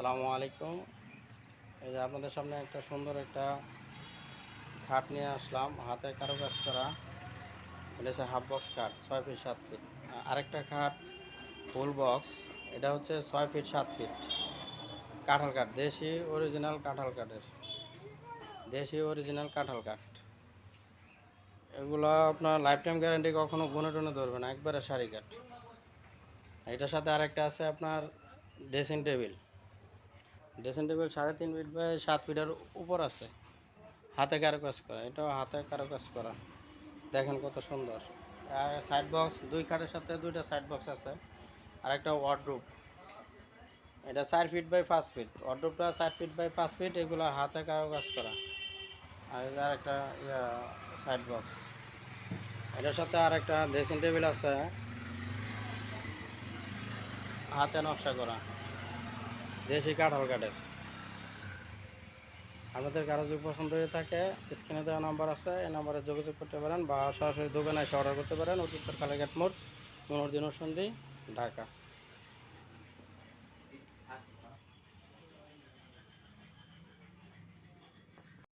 আসসালামু আলাইকুম। এই যে আপনাদের সামনে একটা সুন্দর একটা খাট নিয়ে আসলাম, হাতে কারুকাজ করা। এটা হচ্ছে হাফ বক্স খাট, 6 ফিট 7 ফিট। আরেকটা খাট ফুল বক্স, এটা হচ্ছে 6 ফিট 7 ফিট। কাঁঠাল কাঠ, দেশি অরিজিনাল কাঁঠাল কাঠের, দেশি অরিজিনাল কাঁঠাল কাঠ। এগুলো আপনার লাইফ টাইম গ্যারান্টি, কখনো গুনে টুনে ধরবে না, একবারে সারি কাঠ। এটার সাথে আরেকটা আছে আপনার dressing table. Dressing table 3.5 feet by 7 ফিটের উপর আছে, হাতে কারুকাজ করা। এটাও হাতে কারুকাজ করা, দেখেন কত সুন্দর। আর সাইড বক্স, দুই খাটের সাথে দুইটা সাইড বক্স আছে। আর একটা ওয়ার্ডরোব, এটা 4 ফিট বাই 5 ফিট। ওয়ার্ডরোবটা 4 ফিট বাই 5 ফিট, এগুলো হাতে কারুকাজ করা। আর একটা সাইড বক্স, এটার সাথে আর একটা ড্রেসিং টেবিল আছে, হাতে নকশা করা, দেশি কাঁঠাল কাঠের। আপনাদের কারো যদি পছন্দ হয়ে থাকে, স্ক্রিনে দেওয়া নাম্বার আছে, এই নাম্বারে যোগাযোগ করতে পারেন বা সরাসরি দোকানে এসে অর্ডার করতে পারেন। উত্তর কালীঘাট মোড়, মনোরদিন সন্ধি, ঢাকা।